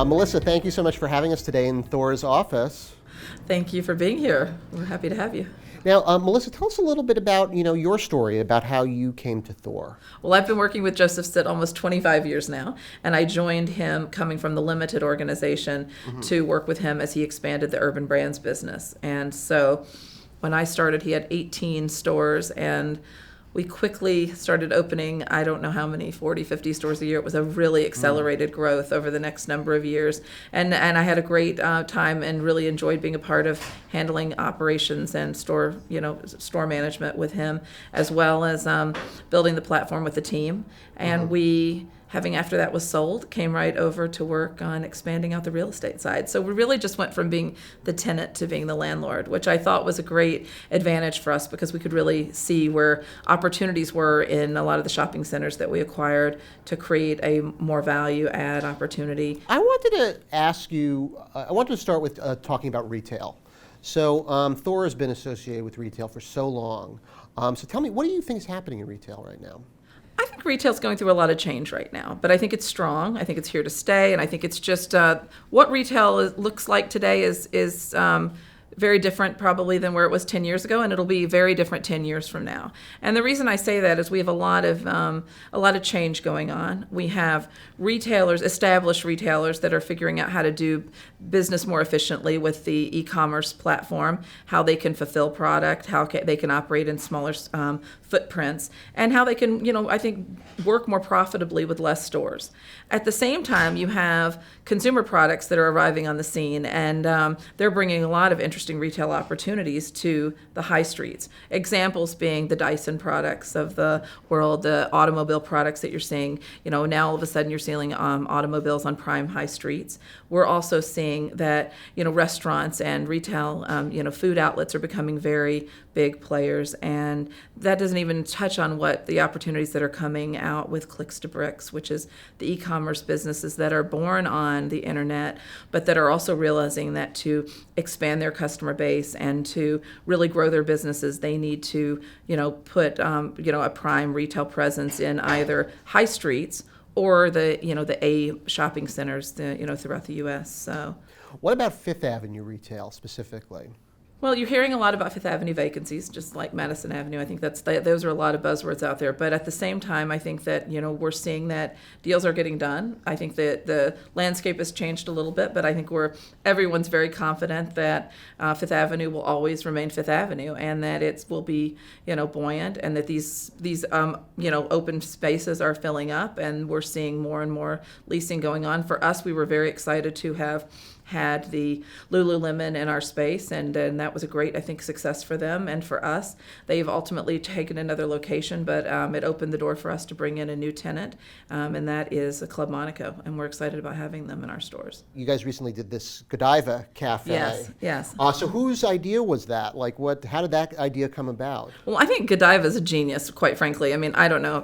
Melissa, thank you so much for having us today in Thor's office. Thank you for being here. We're happy to have you. Now, Melissa, tell us a little bit about your story, about how you came to Thor. Well, I've been working with Joseph Stitt almost 25 years now, and I joined him coming from the Limited organization to work with him as he expanded the urban brands business. And so when I started, he had 18 stores, and we quickly started opening, I don't know how many, 40, 50 stores a year. It was a really accelerated growth over the next number of years. And I had a great time and really enjoyed being a part of handling operations and store management with him, as well as building the platform with the team. And we, having after that was sold, came right over to work on expanding out the real estate side. So we really just went from being the tenant to being the landlord, which I thought was a great advantage for us because we could really see where opportunities were in a lot of the shopping centers that we acquired to create a more value add opportunity. I wanted to ask you, I wanted to start with talking about retail. So Thor has been associated with retail for so long. So tell me, what do you think is happening in retail right now? I think retail's going through a lot of change right now, but I think it's strong. I think it's here to stay, and I think it's just what retail looks like today is very different probably than where it was 10 years ago, and it'll be very different 10 years from now. And the reason I say that is we have a lot of change going on. We have established retailers that are figuring out how to do business more efficiently with the e-commerce platform, how they can fulfill product, how they can operate in smaller footprints, and how they can, I think, work more profitably with less stores. At the same time, you have consumer products that are arriving on the scene, and they're bringing a lot of interesting retail opportunities to the high streets. Examples being the Dyson products of the world, the automobile products that you're seeing. Now all of a sudden you're seeing automobiles on prime high streets. We're also seeing that restaurants and retail food outlets are becoming very big players, and that doesn't even touch on what the opportunities that are coming out with Clicks to Bricks, which is the e-commerce businesses that are born on the internet, but that are also realizing that to expand their customer base and to really grow their businesses, they need to put a prime retail presence in either high streets or the A shopping centers throughout the U.S. So, what about Fifth Avenue retail specifically? Well, you're hearing a lot about Fifth Avenue vacancies, just like Madison Avenue. I think those are a lot of buzzwords out there. But at the same time, I think that we're seeing that deals are getting done. I think that the landscape has changed a little bit, but I think everyone's very confident that Fifth Avenue will always remain Fifth Avenue, and that it will be buoyant, and that these open spaces are filling up, and we're seeing more and more leasing going on. For us, we were very excited to have had the Lululemon in our space, and that was a great, I think, success for them and for us. They've ultimately taken another location, but it opened the door for us to bring in a new tenant, and that is Club Monaco, and we're excited about having them in our stores. You guys recently did this Godiva Caf. Yes. So whose idea was that? How did that idea come about? Well, I think Godiva is a genius, quite frankly. I don't know.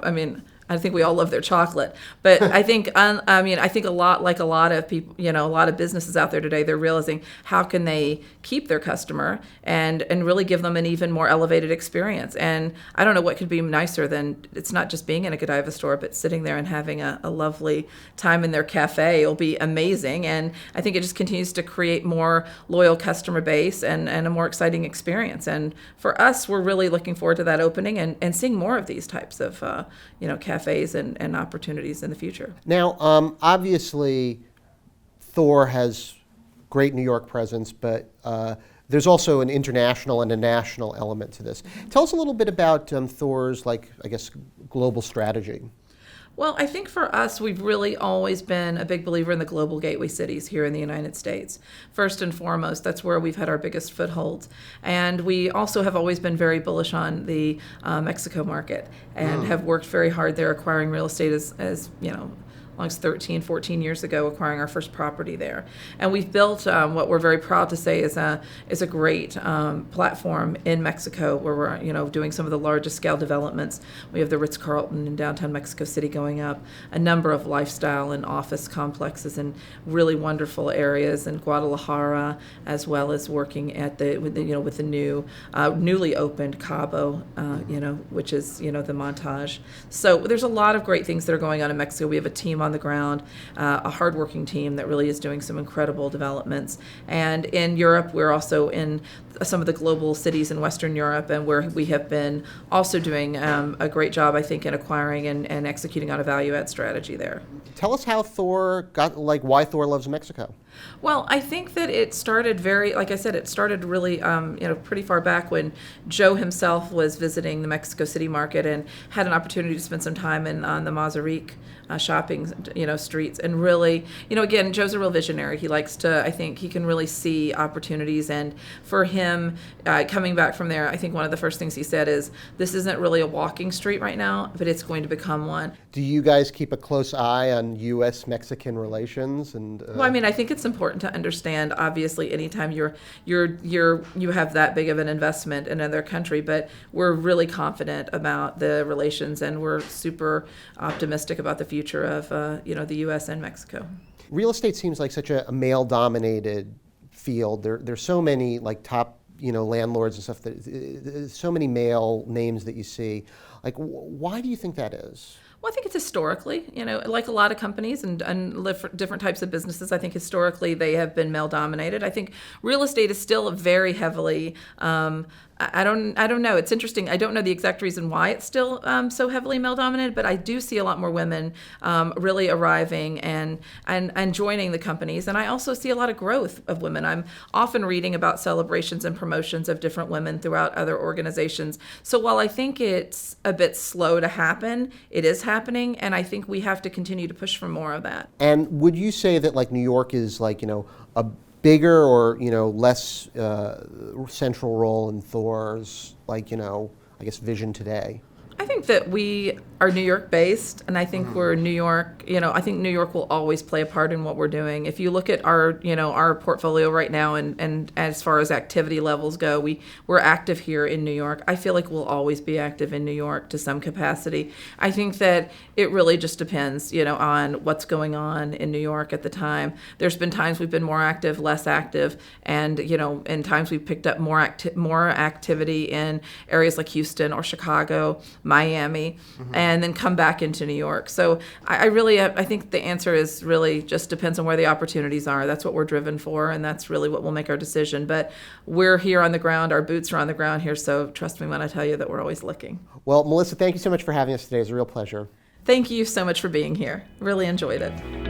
I think we all love their chocolate, but I think I think a lot of people, a lot of businesses out there today, they're realizing how can they keep their customer and really give them an even more elevated experience. And I don't know what could be nicer than it's not just being in a Godiva store, but sitting there and having a lovely time in their cafe. It'll be amazing, and I think it just continues to create more loyal customer base and a more exciting experience. And for us, we're really looking forward to that opening and seeing more of these types of cafes and opportunities in the future. Now, obviously, Thor has great New York presence, but there's also an international and a national element to this. Tell us a little bit about Thor's, global strategy. Well, I think for us, we've really always been a big believer in the global gateway cities here in the United States. First and foremost, that's where we've had our biggest footholds. And we also have always been very bullish on the Mexico market and have worked very hard there acquiring real estate as long as 13, 14 years ago, acquiring our first property there. And we've built what we're very proud to say is a great platform in Mexico, where we're doing some of the largest scale developments. We have the Ritz-Carlton in downtown Mexico City going up, a number of lifestyle and office complexes in really wonderful areas in Guadalajara, as well as working at with the new newly opened Cabo, which is the Montage. So there's a lot of great things that are going on in Mexico. We have a team on on the ground, a hardworking team that really is doing some incredible developments. And in Europe, we're also in some of the global cities in Western Europe, and where we have been also doing a great job, I think, in acquiring and executing on a value add strategy there. Tell us how Thor got, like, why Thor loves Mexico. Well, I think that it started like I said, it started really, pretty far back when Joe himself was visiting the Mexico City market and had an opportunity to spend some time on the Mazarik shopping, streets. And really, again, Joe's a real visionary. He likes to, I think he can really see opportunities. And for him, coming back from there, I think one of the first things he said is, this isn't really a walking street right now, but it's going to become one. Do you guys keep a close eye on U.S.-Mexican relations? And Well, I mean, I think it's important to understand, obviously, anytime you have that big of an investment in another country, but we're really confident about the relations, and we're super optimistic about the future of the U.S. and Mexico. Real estate seems like such a male-dominated field. There's so many like top landlords and stuff. So many male names that you see. Like, why do you think that is? Well, I think it's historically, like a lot of companies and different types of businesses, I think historically they have been male dominated. I think real estate is still very heavily, I don't know. It's interesting. I don't know the exact reason why it's still so heavily male dominated, but I do see a lot more women really arriving and joining the companies. And I also see a lot of growth of women. I'm often reading about celebrations and promotions of different women throughout other organizations. So while I think it's a bit slow to happen, it is happening, and I think we have to continue to push for more of that. And would you say that like New York is like a bigger or less central role in Thor's I guess vision today? I think that we are New York based, and I think we're New York, I think New York will always play a part in what we're doing. If you look at our portfolio right now, and as far as activity levels go, we're active here in New York. I feel like we'll always be active in New York to some capacity. I think that it really just depends, on what's going on in New York at the time. There's been times we've been more active, less active, and in times we've picked up more activity in areas like Houston or Chicago, Miami, and then come back into New York. So I think the answer is really just depends on where the opportunities are. That's what we're driven for, and that's really what will make our decision. But we're here on the ground. Our boots are on the ground here, so trust me when I tell you that we're always looking. Well, Melissa, thank you so much for having us today. It was a real pleasure. Thank you so much for being here. Really enjoyed it.